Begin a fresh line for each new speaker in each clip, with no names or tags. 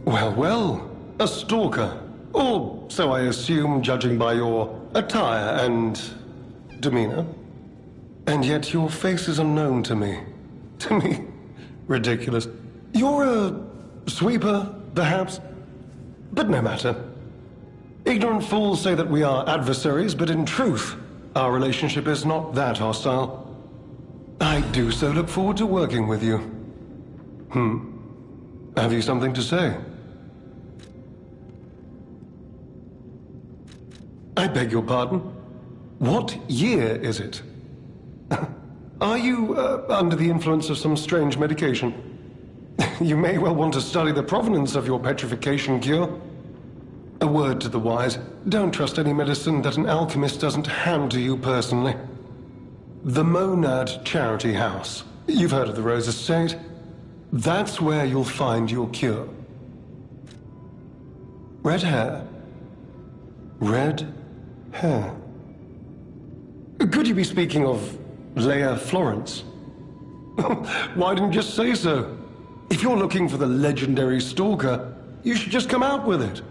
Well, well, a stalker. Or so I assume, judging by your attire and demeanor. And yet your face is unknown to me. To me, ridiculous. You're a sweeper, perhaps? But no matter. Ignorant fools say that we are adversaries, but in truth, our relationship is not that hostile. I do so look forward to working with you. Have you something to say? I beg your pardon? What year is it? Are you under the influence of some strange medication? You may well want to study the provenance of your petrification cure. A word to the wise, don't trust any medicine that an alchemist doesn't hand to you personally. The Monad Charity House. You've heard of the Rose Estate? That's where you'll find your cure. Red hair. Red hair. Could you be speaking of Leia Florence? Why didn't you just say so? If you're looking for the legendary stalker, you should just come out with it.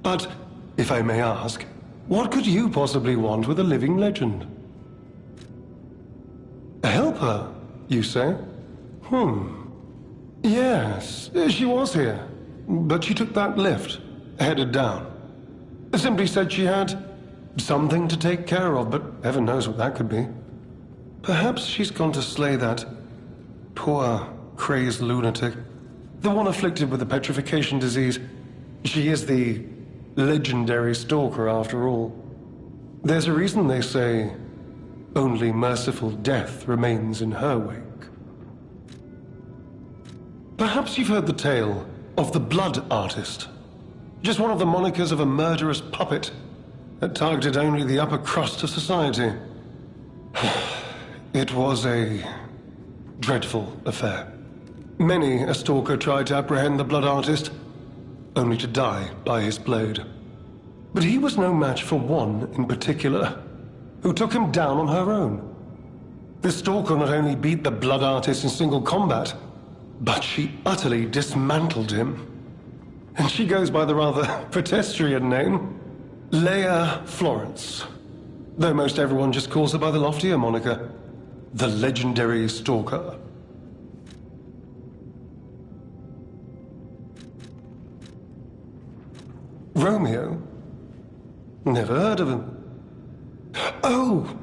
But, if I may ask, what could you possibly want with a living legend? Help her, you say? Yes, she was here, but she took that lift, headed down. Simply said she had something to take care of, but heaven knows what that could be. Perhaps she's gone to slay that poor, crazed lunatic, the one afflicted with the petrification disease. She is the legendary stalker, after all. There's a reason they say only merciful death remains in her wake. Perhaps you've heard the tale of the Blood Artist. Just one of the monikers of a murderous puppet that targeted only the upper crust of society. It was a dreadful affair. Many a stalker tried to apprehend the Blood Artist, only to die by his blade. But he was no match for one in particular, who took him down on her own. This stalker not only beat the Blood Artist in single combat, but she utterly dismantled him. And she goes by the rather pedestrian name, Leia Florence. Though most everyone just calls her by the loftier moniker. the legendary stalker. Romeo? Never heard of him. Oh,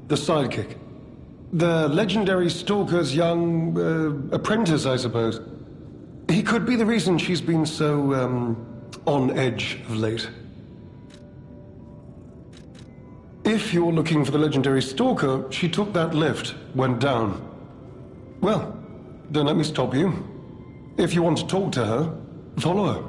the sidekick. The legendary stalker's young apprentice, I suppose. He could be the reason she's been so, on edge of late. If you're looking for the legendary stalker, she took that lift, went down. Well, don't let me stop you. If you want to talk to her, follow her.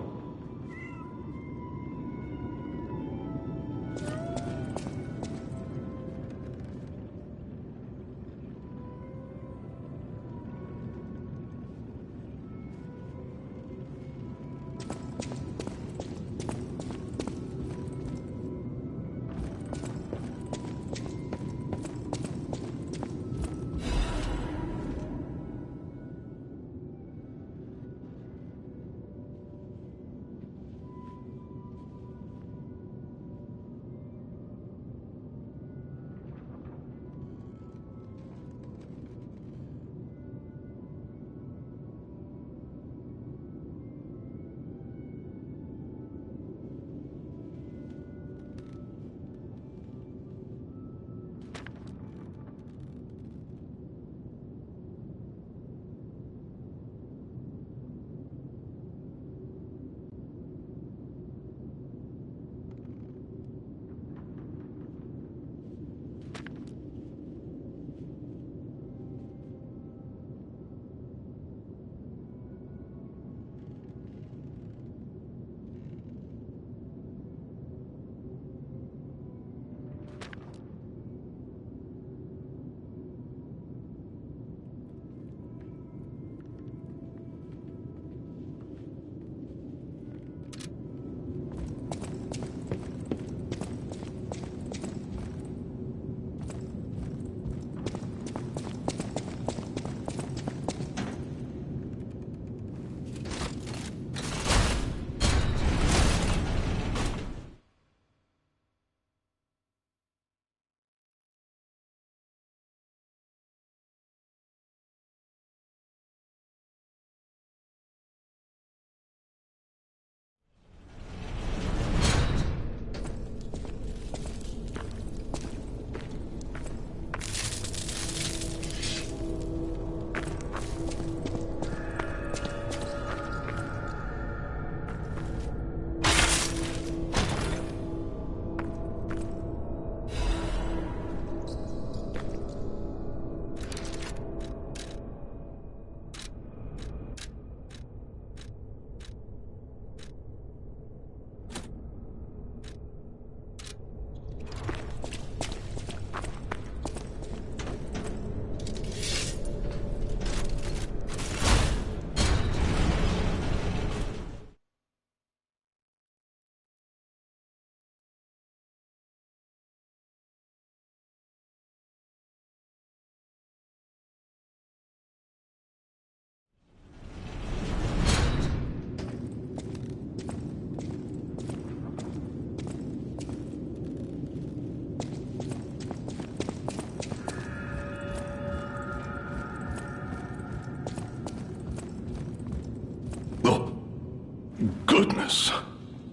Goodness,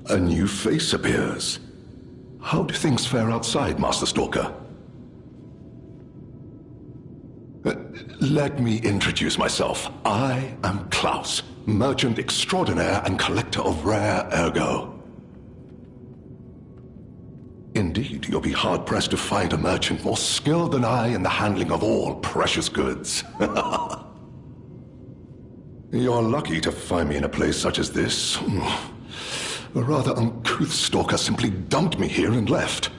a new face appears. How do things fare outside, Master Stalker? Let me introduce myself. I am Klaus, merchant extraordinaire and collector of rare ergo. Indeed, you'll be hard-pressed to find a merchant more skilled than I in the handling of all precious goods. You're lucky to find me in a place such as this. A rather uncouth stalker simply dumped me here and left.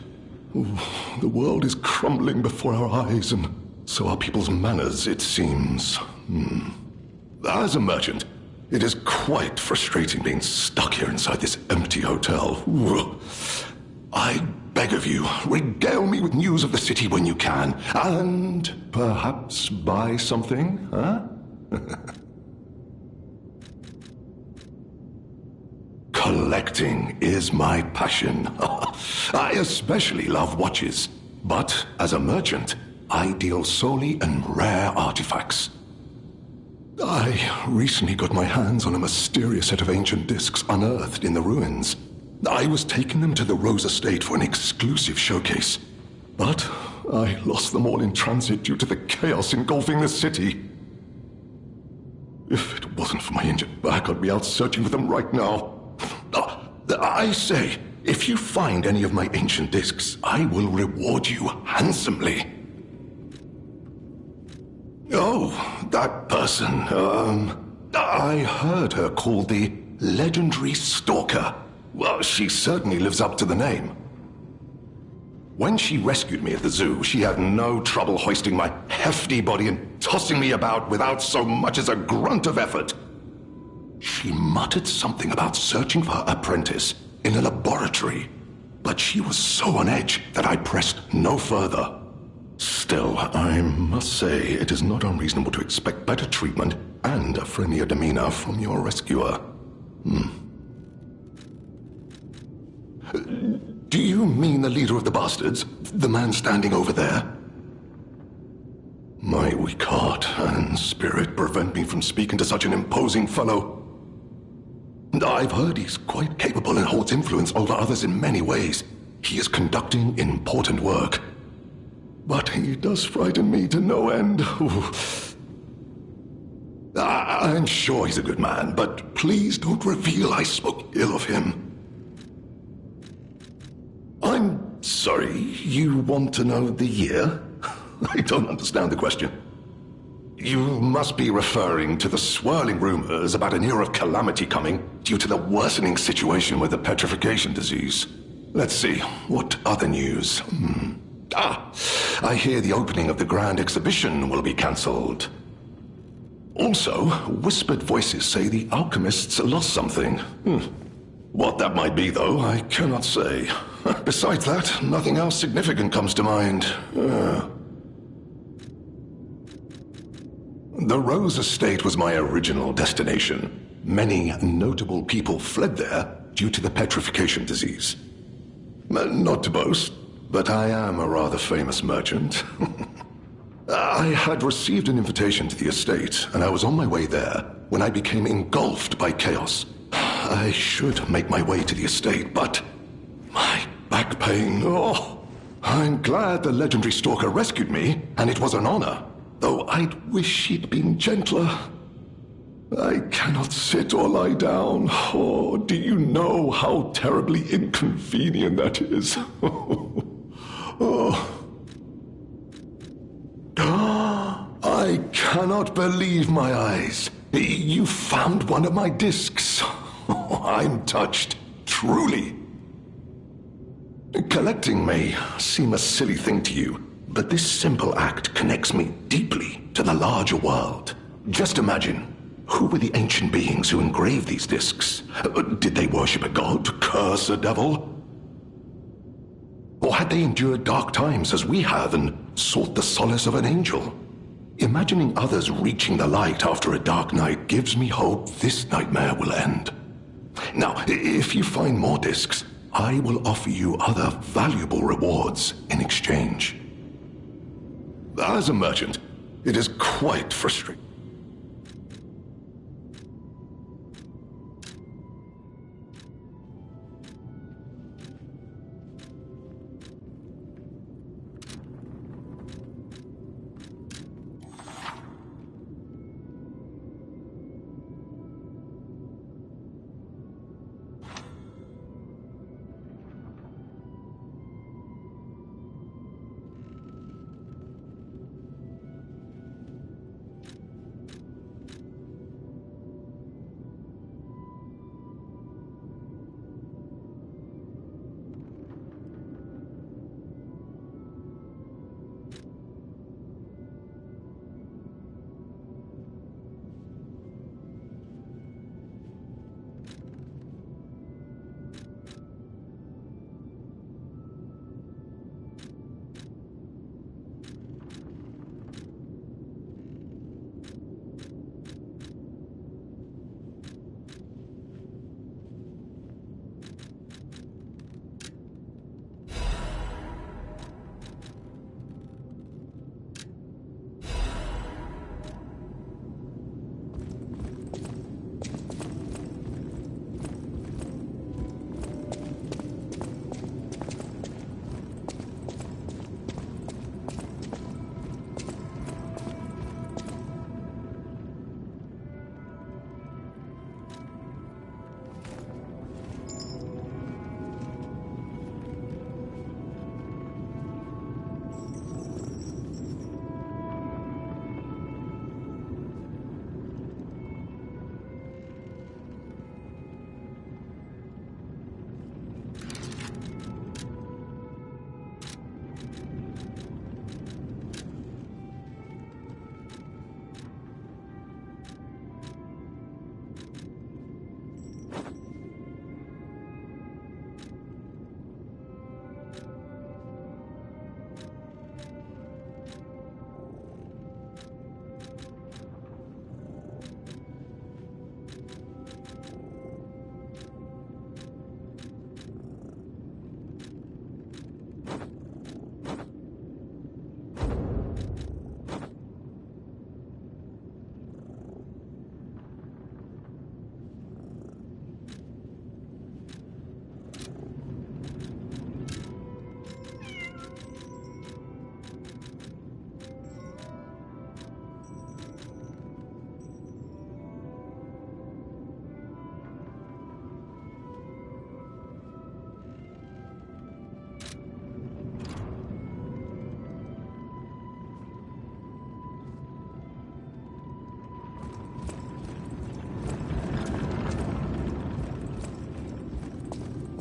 The world is crumbling before our eyes, and so are people's manners, it seems. As a merchant, it is quite frustrating being stuck here inside this empty hotel. I beg of you, regale me with news of the city when you can, and perhaps buy something, huh? Collecting is my passion. I especially love watches. But as a merchant, I deal solely in rare artifacts. I recently got my hands on a mysterious set of ancient discs unearthed in the ruins. I was taking them to the Rose Estate for an exclusive showcase. But I lost them all in transit due to the chaos engulfing the city. If it wasn't for my injured back, I'd be out searching for them right now. I say, if you find any of my ancient discs, I will reward you handsomely. Oh, that person, I heard her called the legendary stalker. Well, she certainly lives up to the name. When she rescued me at the zoo, she had no trouble hoisting my hefty body and tossing me about without so much as a grunt of effort. She muttered something about searching for her apprentice in a laboratory, but she was so on edge that I pressed no further. Still, I must say it is not unreasonable to expect better treatment and a friendlier demeanor from your rescuer. Do you mean the leader of the bastards? The man standing over there? My weak heart and spirit prevent me from speaking to such an imposing fellow. I've heard he's quite capable and holds influence over others in many ways. He is conducting important work. But he does frighten me to no end. I'm sure he's a good man, but please don't reveal I spoke ill of him. I'm sorry, you want to know the year? I don't understand the question. You must be referring to the swirling rumors about an era of calamity coming due to the worsening situation with the petrification disease. Let's see, what other news? I hear the opening of the grand exhibition will be cancelled. Also, whispered voices say the alchemists lost something. What that might be, though, I cannot say. Besides that, nothing else significant comes to mind. The Rose Estate was my original destination. Many notable people fled there due to the petrification disease. Not to boast, but I am a rather famous merchant. I had received an invitation to the estate, and I was on my way there when I became engulfed by chaos. I should make my way to the estate, but my back pain, I'm glad the legendary stalker rescued me, and it was an honor, though I'd wish she'd been gentler. I cannot sit or lie down. Oh, do you know how terribly inconvenient that is? I cannot believe my eyes. You found one of my discs. I'm touched, truly. Collecting may seem a silly thing to you, but this simple act connects me deeply to the larger world. Just imagine, who were the ancient beings who engraved these discs? Did they worship a god, curse a devil? Or had they endured dark times as we have and sought the solace of an angel? Imagining others reaching the light after a dark night gives me hope this nightmare will end. Now, if you find more discs, I will offer you other valuable rewards in exchange. As a merchant, it is quite frustrating.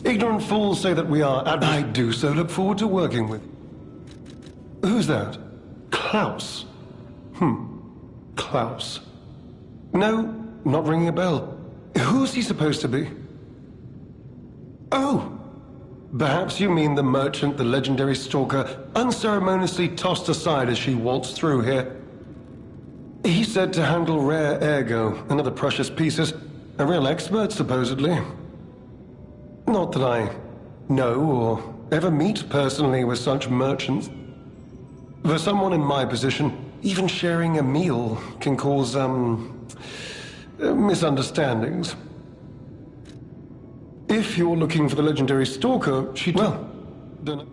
Ignorant fools say that we are. I do so look forward to working with you. Who's that? Klaus. Klaus. No, not ringing a bell. Who's he supposed to be? Oh! Perhaps you mean the merchant the legendary stalker unceremoniously tossed aside as she waltzed through here. He's said to handle rare ergo and other precious pieces. A real expert, supposedly. Not that I know or ever meet personally with such merchants. For someone in my position, even sharing a meal can cause, misunderstandings. If you're looking for the legendary stalker, well, don't know.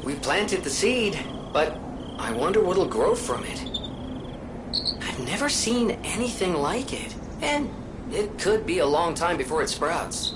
We planted the seed, but I wonder what'll grow from it. I've never seen anything like it, and it could be a long time before it sprouts.